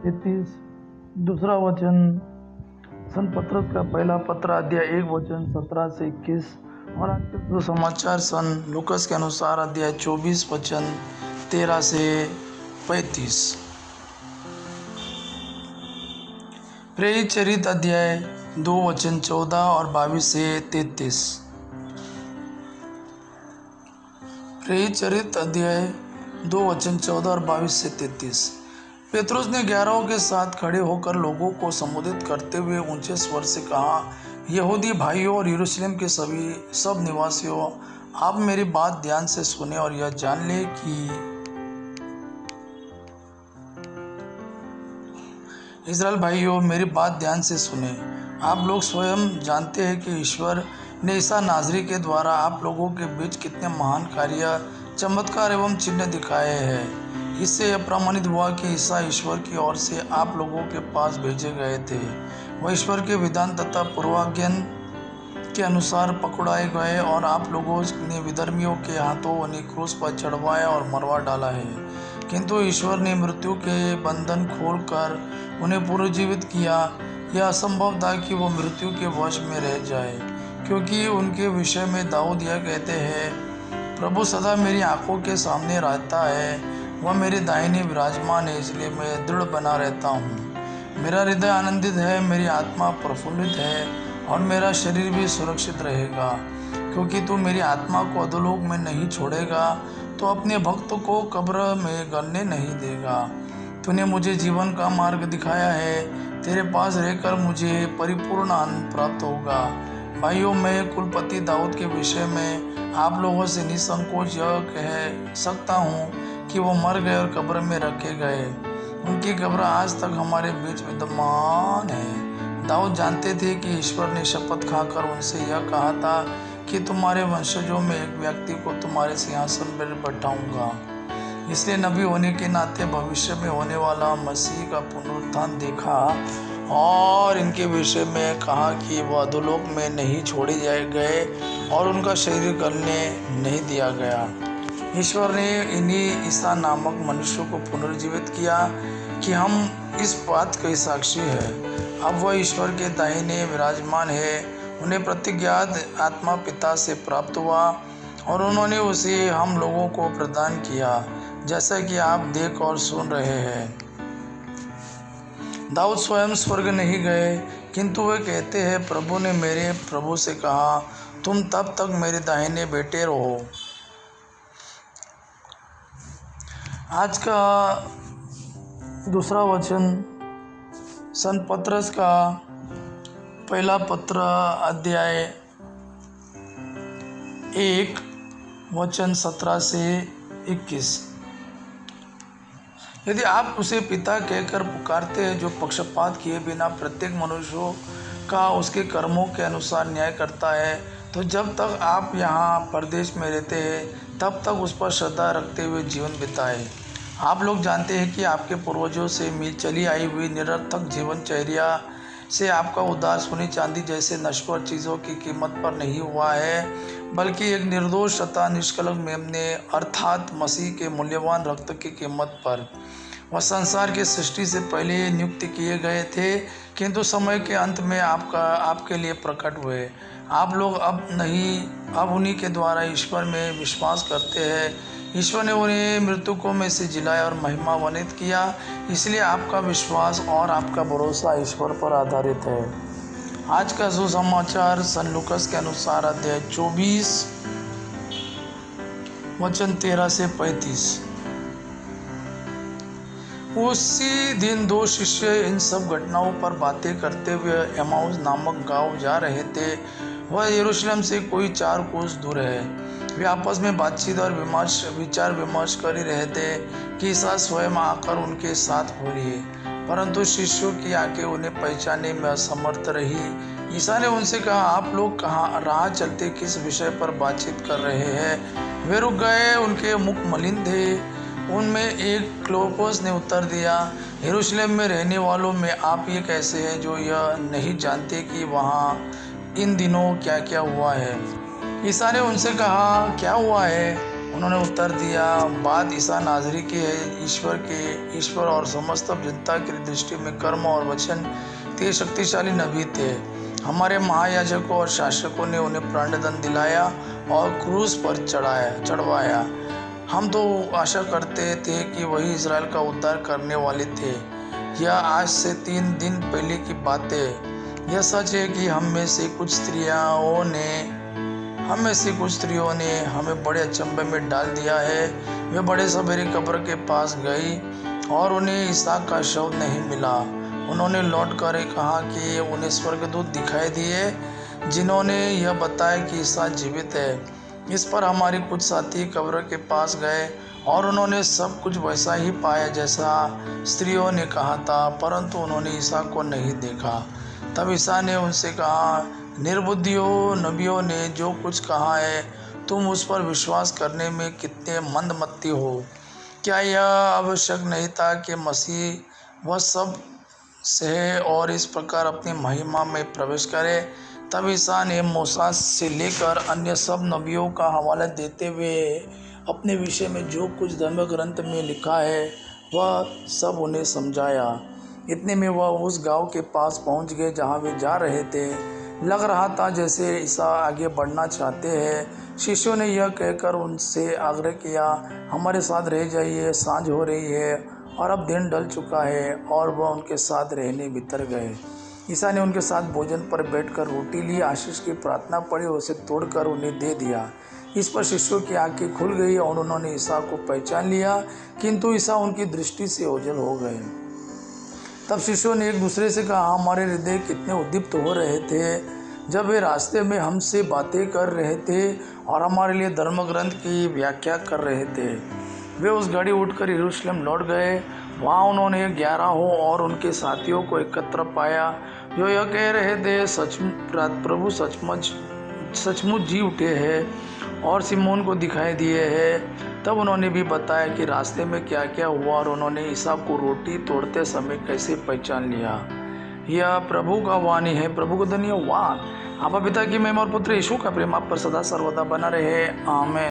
33। दूसरा वचन सन पत्रस का पहला पत्र अध्याय 1 वचन 17 से 21। और आज के दो समाचार सन लूकस के अनुसार अध्याय 24 वचन 13 से 35। प्रेरित चरित अध्याय 2 वचन 14 और 22 से 33। प्रेरित चरित अध्याय 2 वचन 14 और 22 से 33। पेतरुस ने 11 के साथ खड़े होकर लोगों को संबोधित करते हुए ऊंचे स्वर से कहा, यहूदी भाइयों और यरूशलेम के सब निवासियों, आप मेरी बात ध्यान से सुने और यह जान ले कि इज़राइल भाइयों, मेरी बात ध्यान से सुने। आप लोग स्वयं जानते हैं कि ईश्वर ने ईसा नाज़री के द्वारा आप लोगों के बीच कितने महान कार्य, चमत्कार एवं चिन्ह दिखाए हैं। इससे यह प्रमाणित हुआ कि ईसा ईश्वर की ओर से आप लोगों के पास भेजे गए थे। वह ईश्वर के विधान तथा पूर्वाज्ञान के अनुसार पकड़ाए गए और आप लोगों ने विधर्मियों के हाथों उन्हें क्रूस पर चढ़वाया और मरवा डाला है। किंतु ईश्वर ने मृत्यु के बंधन खोलकर उन्हें पुनर्जीवित किया। यह असंभव था कि वो मृत्यु के वश में रह जाए, क्योंकि उनके विषय में दाऊद यह कहते हैं, प्रभु सदा मेरी आंखों के सामने रहता है, वह मेरे दाहिने विराजमान है, इसलिए मैं दृढ़ बना रहता हूँ। मेरा हृदय आनंदित है, मेरी आत्मा प्रफुल्लित है और मेरा शरीर भी सुरक्षित रहेगा, क्योंकि तू मेरी आत्मा को अधोलोक में नहीं छोड़ेगा, तो अपने भक्त को कब्र में गलने नहीं देगा। तूने मुझे जीवन का मार्ग दिखाया है, तेरे पास रहकर मुझे परिपूर्ण आनंद प्राप्त होगा। भाइयों, मैं कुलपति दाऊद के विषय में आप लोगों से निसंकोच यह कह सकता हूँ कि वो मर गए और कब्र में रखे गए। उनकी कब्र आज तक हमारे बीच विद्यमान है। दाऊद जानते थे कि ईश्वर ने शपथ खाकर उनसे यह कहा था कि तुम्हारे वंशजों में एक व्यक्ति को तुम्हारे सिंहासन पर बैठाऊंगा। इसलिए नबी होने के नाते भविष्य में होने वाला मसीह का पुनरुत्थान देखा और इनके विषय में कहा कि वह अधोलोक में नहीं छोड़े जाए गए और उनका शरीर गलने नहीं दिया गया। ईश्वर ने इन्हीं ईसा नामक मनुष्य को पुनर्जीवित किया कि हम इस बात के साक्षी हैं। अब वह ईश्वर के दाहिने विराजमान है। उन्हें प्रतिज्ञात आत्मा पिता से प्राप्त हुआ और उन्होंने उसे हम लोगों को प्रदान किया, जैसा कि आप देख और सुन रहे हैं। दाऊद स्वयं स्वर्ग नहीं गए, किंतु वे कहते हैं, प्रभु ने मेरे प्रभु से कहा, तुम तब तक मेरे दाहिने बैठे रहो। आज का दूसरा वचन सन पत्रस का पहला पत्र अध्याय 1 वचन 17 से 21। यदि आप उसे पिता कहकर पुकारते हैं, जो पक्षपात किए बिना प्रत्येक मनुष्य का उसके कर्मों के अनुसार न्याय करता है, तो जब तक आप यहाँ परदेश में रहते हैं तब तक उस पर श्रद्धा रखते हुए जीवन बिताएं। आप लोग जानते हैं कि आपके पूर्वजों से चली आई हुई निरर्थक जीवनचर्या से आपका उद्धार सोने चांदी जैसे नश्वर चीज़ों की कीमत पर नहीं हुआ है, बल्कि एक निर्दोष तथा निष्कलंक मेमने अर्थात मसीह के मूल्यवान रक्त की कीमत पर। वह संसार की सृष्टि से पहले नियुक्त किए गए थे, किंतु समय के अंत में आपके लिए प्रकट हुए। आप लोग अब उन्हीं के द्वारा ईश्वर में विश्वास करते हैं। ईश्वर ने उन्हें मृतकों में से जिलाया और महिमान्वित किया, इसलिए आपका विश्वास और आपका भरोसा ईश्वर पर आधारित है। आज का सुसमाचार सन लूकस के अनुसार अध्याय 24 वचन 13 से 35। उसी दिन दो शिष्य इन सब घटनाओं पर बातें करते हुए एमाउस नामक गांव जा रहे थे। वह यरूशलेम से कोई 4 कोस दूर है। वे आपस में बातचीत और विचार विमर्श कर ही रहे थे कि ईसा स्वयं आकर उनके साथ हो लिए, परंतु शिष्यों की आंखें उन्हें पहचानने में असमर्थ रही। ईसा ने उनसे कहा, आप लोग कहाँ राह चलते किस विषय पर बातचीत कर रहे हैं? वे रुक गए, उनके मुख मलिन थे। उनमें एक क्लोपास ने उत्तर दिया, यरूशलेम में रहने वालों में आप ये कैसे हैं जो यह नहीं जानते कि वहाँ इन दिनों क्या क्या हुआ है? ईसा ने उनसे कहा, क्या हुआ है? उन्होंने उत्तर दिया, बात ईसा नाज़री की है। ईश्वर और समस्त जनता की दृष्टि में कर्म और वचन के शक्तिशाली नबी थे। हमारे महायाजकों और शासकों ने उन्हें प्राणदंड दिलाया और क्रूस पर चढ़वाया। हम तो आशा करते थे कि वही इज़राइल का उद्धार करने वाले थे। यह आज से 3 दिन पहले की बात है। यह सच है कि हम में से कुछ स्त्रियों ने हमें बड़े अचंभे में डाल दिया है। वे बड़े सवेरे कब्र के पास गई और उन्हें इसहाक का शव नहीं मिला। उन्होंने लौट कर कहा कि उन्हें स्वर्गदूत दिखाई दिए जिन्होंने यह बताया कि इसहाक जीवित है। इस पर हमारे कुछ साथी कब्र के पास गए और उन्होंने सब कुछ वैसा ही पाया जैसा स्त्रियों ने कहा था, परंतु उन्होंने इसहाक को नहीं देखा। तब ईसा ने उनसे कहा, निर्बुद्धियों, नबियों ने जो कुछ कहा है तुम उस पर विश्वास करने में कितने मंदमती हो। क्या यह आवश्यक नहीं था कि मसीह वह सब सहे और इस प्रकार अपनी महिमा में प्रवेश करे? तब ईसा ने मूसा से लेकर अन्य सब नबियों का हवाला देते हुए अपने विषय में जो कुछ धर्मग्रंथ में लिखा है वह सब उन्हें समझाया। इतने में वह उस गांव के पास पहुंच गए जहां वे जा रहे थे। लग रहा था जैसे ईसा आगे बढ़ना चाहते हैं। शिष्यों ने यह कहकर उनसे आग्रह किया, हमारे साथ रह जाइए, सांझ हो रही है और अब दिन ढल चुका है। और वह उनके साथ रहने भीतर गए। ईसा ने उनके साथ भोजन पर बैठकर रोटी ली, आशीष की प्रार्थना पढ़ी और उसे तोड़कर उन्हें दे दिया। इस पर शिष्यों की आंखें खुल गई और उन्होंने ईसा को पहचान लिया, किंतु ईसा उनकी दृष्टि से ओझल हो गए। तब शिष्यों ने एक दूसरे से कहा, हमारे हृदय कितने उद्दीप्त हो रहे थे जब वे रास्ते में हमसे बातें कर रहे थे और हमारे लिए धर्मग्रंथ की व्याख्या कर रहे थे। वे उस घड़ी उठकर यरूशलेम लौट गए। वहाँ उन्होंने 11 और उनके साथियों को एकत्र पाया जो यह कह रहे थे, प्रभु सचमुच जी उठे हैं और सिमोन को दिखाई दिए हैं। तब उन्होंने भी बताया कि रास्ते में क्या क्या हुआ और उन्होंने ईसा को रोटी तोड़ते समय कैसे पहचान लिया। यह प्रभु का वाणी है। प्रभु को धन्यवाद। आपा पिता की महिमा और पुत्र यीशु का प्रेम आप पर सदा सर्वदा बना रहे। आमीन।